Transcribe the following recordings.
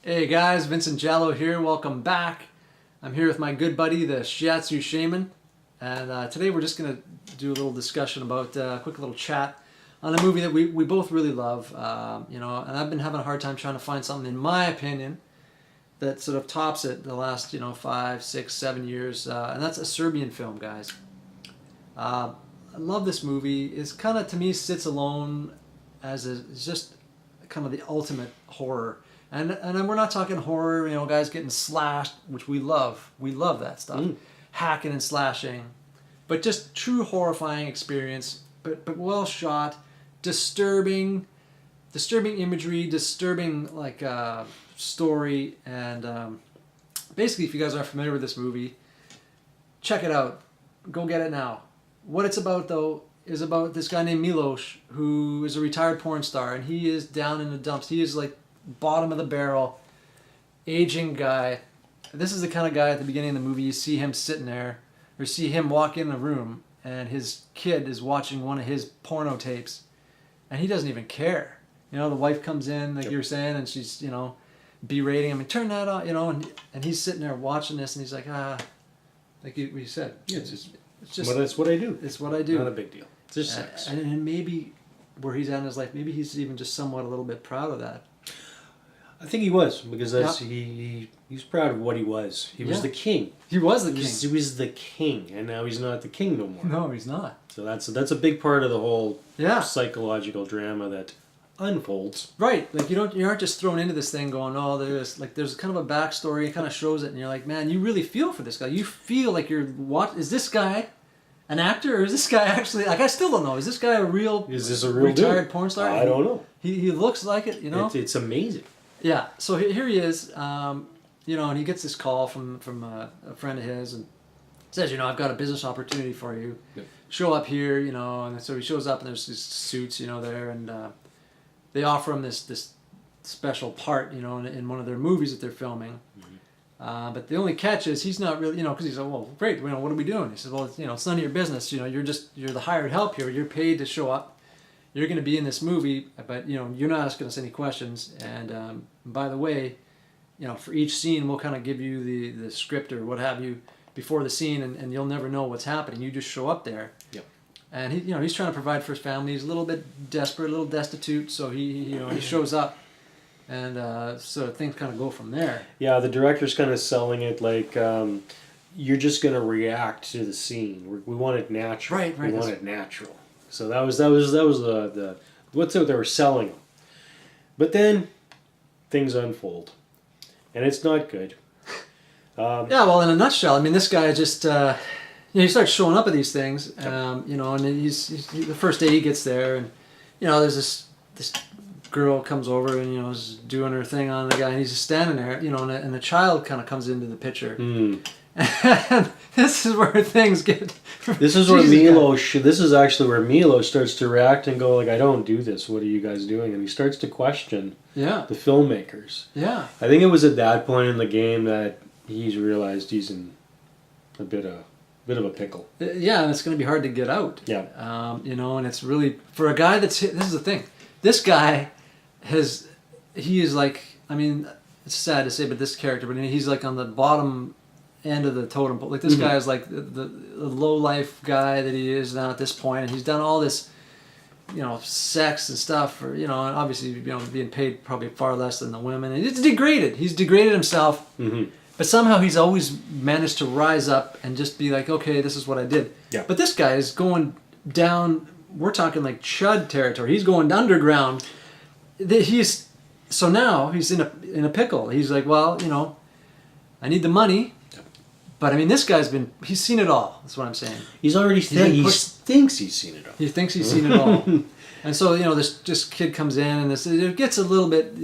Hey guys, Vincent Giallo here. Welcome back. I'm here with my good buddy, the Shiatsu Shaman, and today we're just going to do a little discussion about a quick little chat on a movie that we both really love. And I've been having a hard time trying to find something, in my opinion, that sort of tops it the last 5, 6, 7 years, and that's a Serbian film, guys. I love this movie. It's kind of, to me, sits alone as it's just kind of the ultimate horror. And we're not talking horror, guys getting slashed, which we love. We love that stuff. Hacking and slashing. But just true horrifying experience, but well shot, disturbing imagery, disturbing story, and basically, if you guys aren't familiar with this movie, check it out. Go get it now. What it's about, though, is about this guy named Milos, who is a retired porn star, and he is down in the dumps. He is like bottom of the barrel, aging guy. This is the kind of guy at the beginning of the movie, you see him sitting there, or see him walk in a room, and his kid is watching one of his porno tapes, and he doesn't even care. The wife comes in, like you were saying, and she's, berating him, and turn that on, and he's sitting there watching this, and he's like, like you said. Yeah, it's just well, that's what I do. It's what I do. Not a big deal. It's just sex. And maybe where he's at in his life, maybe he's even just somewhat a little bit proud of that. I think he was, because he's proud of what he was. He was the king. He was the king. He was the king, and now he's not the king no more. No, he's not. So that's a big part of the whole psychological drama that unfolds. Right, like you aren't just thrown into this thing going, oh, there's kind of a backstory. It kind of shows it, and you're like, man, you really feel for this guy. You feel like is this guy an actor, or is this guy actually, like, I still don't know. Is this guy a real? Is this a real retired porn star? I don't know. He looks like it, It's amazing. Yeah, so here he is, and he gets this call from a friend of his, and says, I've got a business opportunity for you. Yep. Show up here, and so he shows up, and there's these suits, there, and they offer him this special part, in one of their movies that they're filming. Mm-hmm. But the only catch is he's not really, because he's like, well, great, what are we doing? He says, well, it's none of your business. You're the hired help here. You're paid to show up. You're going to be in this movie, but you're not asking us any questions. And by the way, for each scene, we'll kind of give you the script or what have you before the scene, and you'll never know what's happening. You just show up there. Yep. And he's trying to provide for his family. He's a little bit desperate, a little destitute, so he shows up, and so things kind of go from there. Yeah, the director's kind of selling it like you're just going to react to the scene. We want it natural. Right. We want it natural. So that was the what's what they were selling. But then things unfold, and it's not good. Yeah, well, in a nutshell, this guy just he starts showing up at these things, and he's the first day he gets there, and there's this girl comes over and is doing her thing on the guy, and he's just standing there, and the child kind of comes into the picture. And this is where things get. This is where This is actually where Milo starts to react and go like, "I don't do this. What are you guys doing?" And he starts to question the filmmakers. Yeah. I think it was at that point in the game that he's realized he's in a bit of a pickle. Yeah, and it's going to be hard to get out. Yeah. And it's really for a guy this is the thing. This guy he is like, it's sad to say, but this character, but he's like on the bottom end of the totem pole. Like this guy is like the low life guy that he is now at this point, and he's done all this, sex and stuff, or and obviously being paid probably far less than the women, and it's degraded. He's degraded himself, but somehow he's always managed to rise up and just be like, okay, this is what I did. Yeah. But this guy is going down. We're talking like Chud territory. He's going underground. So now he's in a pickle. He's like, well, I need the money. But this guy's he's seen it all. That's what I'm saying. He thinks he's seen it all. He thinks he's seen it all. And so, this kid comes in, and it gets a little bit,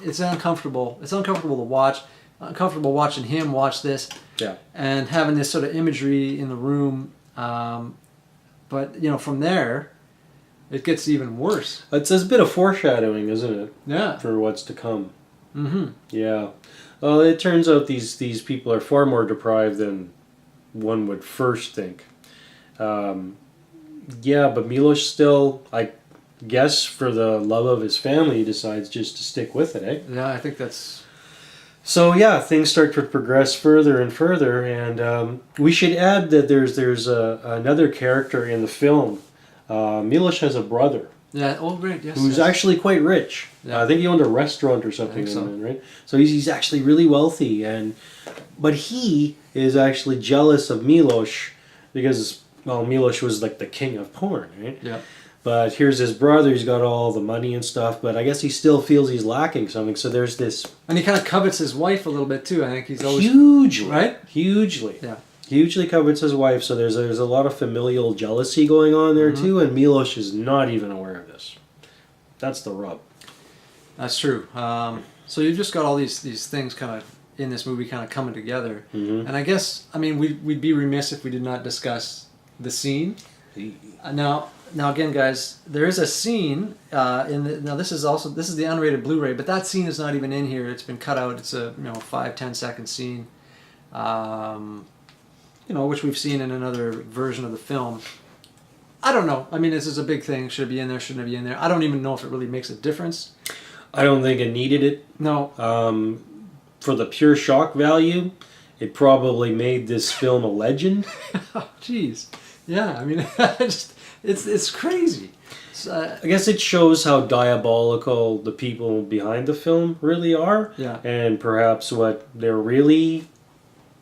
it's uncomfortable. It's uncomfortable to watch. Uncomfortable watching him watch this. Yeah. And having this sort of imagery in the room. But, from there, it gets even worse. It's a bit of foreshadowing, isn't it? Yeah. For what's to come. Mm-hmm. Yeah. Well, it turns out these people are far more deprived than one would first think. But Milos still, guess for the love of his family, he decides just to stick with it, eh? Yeah, I think that's So yeah, things start to progress further and further, and we should add that there's another character in the film. Milos has a brother Yeah. Oh, great. Yes. who's yes. actually quite rich. Yeah. I think he owned a restaurant or something, I think so. right? So he's actually really wealthy, but he is actually jealous of Milos because Milos was like the king of porn, right? Yeah. But here's his brother, he's got all the money and stuff, but I guess he still feels he's lacking something. So there's this And he kind of covets his wife a little bit too. I think he's always hugely, right. hugely, Yeah. hugely covets his wife. So there's a lot of familial jealousy going on there too, and Milos is not even aware of this. That's the rub. That's true. So you've just got all these things kind of in this movie kind of coming together, and I guess we'd be remiss if we did not discuss the scene. Now again, guys, there is a scene now this is the unrated Blu-ray, but that scene is not even in here. It's been cut out. It's a 5-10 second scene, which we've seen in another version of the film. I don't know. I mean, this is a big thing. Should it be in there? Shouldn't it be in there? I don't even know if it really makes a difference. I don't think it needed it. No. For the pure shock value, it probably made this film a legend. Oh, jeez. Yeah. I mean, it's crazy. I guess it shows how diabolical the people behind the film really are. Yeah. And perhaps what they're really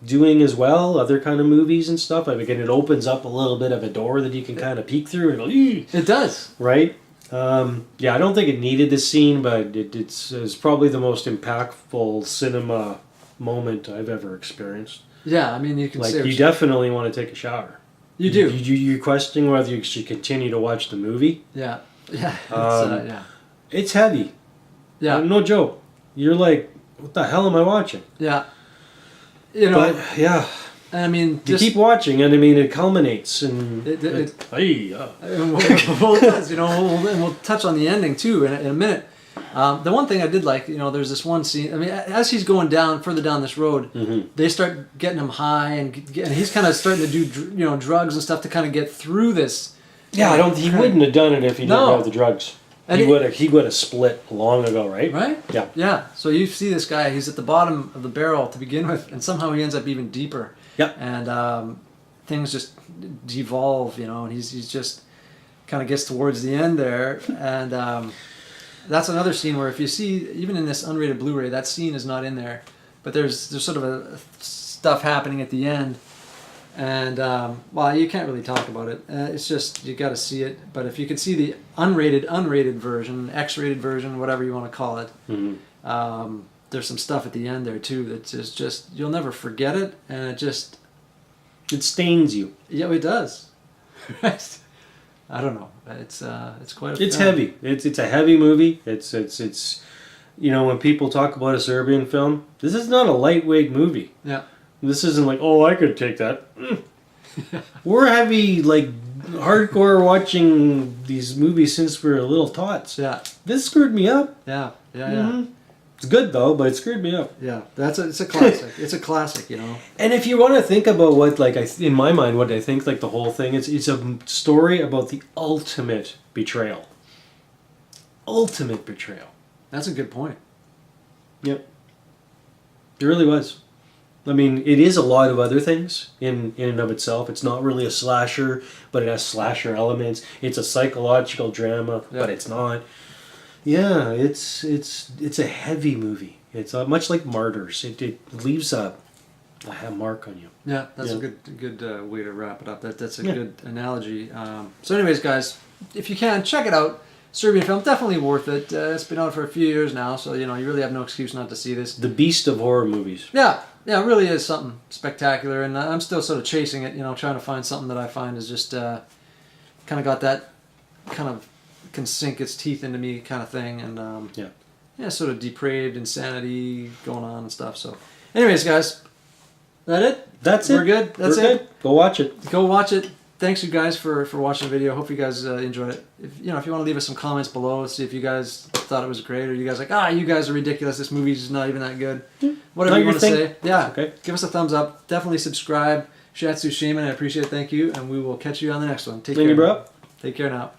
doing as well, other kind of movies and stuff. I mean, it opens up a little bit of a door that you can kind of peek through and go, "Eee!" It does. Right? I don't think it needed this scene, but it's probably the most impactful cinema moment I've ever experienced. Yeah, I mean, you can say you definitely want to take a shower. You do. You're questioning whether you should continue to watch the movie. Yeah. Yeah. Yeah. It's heavy. Yeah. No joke. You're like, what the hell am I watching? Yeah. But yeah. I mean, You keep watching, and I mean, it culminates, and It does, and we'll touch on the ending too in a minute. The one thing I did like, there's this one scene. I mean, as he's going further down this road, they start getting him high, and he's kind of starting to do, drugs and stuff to kind of get through this. Yeah, he wouldn't have done it if he didn't have the drugs. And he would have split long ago, right? Right? Yeah. Yeah. So you see this guy, he's at the bottom of the barrel to begin with, and somehow he ends up even deeper. Yeah. And things just devolve, and he's just kind of gets towards the end there, and that's another scene where if you see, even in this unrated Blu-ray, that scene is not in there, but there's sort of a stuff happening at the end, and you can't really talk about it. It's just you got to see it. But if you could see the unrated version, X-rated version, whatever you want to call it, there's some stuff at the end there too that's just you'll never forget it, and it stains you. Yeah, it does. I don't know. It's quite. It's heavy. It's a heavy movie. It's when people talk about a Serbian film, this is not a lightweight movie. Yeah. This isn't like, oh, I could take that. We're heavy, like hardcore watching these movies since we were little tots. Yeah. This screwed me up. Yeah. Yeah. It's good though, but it screwed me up. Yeah, it's a classic. It's a classic, And if you want to think about what, in my mind, what I think, the whole thing, it's a story about the ultimate betrayal. Ultimate betrayal. That's a good point. Yep. It really was. I mean, it is a lot of other things in and of itself. It's not really a slasher, but it has slasher elements. It's a psychological drama, but it's not. Yeah, it's a heavy movie. It's much like Martyrs. It leaves a mark on you. Yeah, that's a good way to wrap it up. That's a good analogy. So anyways, guys, if you can, check it out. Serbian film, definitely worth it. It's been out for a few years now, so you really have no excuse not to see this. The beast of horror movies. Yeah, it really is something spectacular, and I'm still sort of chasing it, trying to find something that I find is just kind of got that kind of can sink its teeth into me kind of thing, and sort of depraved insanity going on and stuff. So anyways, guys, that it? That's it. We're good. That's it. Good. Go watch it. Go watch it. Thanks, you guys, for watching the video. Hope you guys enjoyed it. If you want to leave us some comments below, see if you guys thought it was great, or you guys you guys are ridiculous. This movie's not even that good. Whatever you want to say. Yeah. Okay. Give us a thumbs up. Definitely subscribe. Shiatsu Shaman, I appreciate it. Thank you, and we will catch you on the next one. Take care. Thank you, bro. Take care now.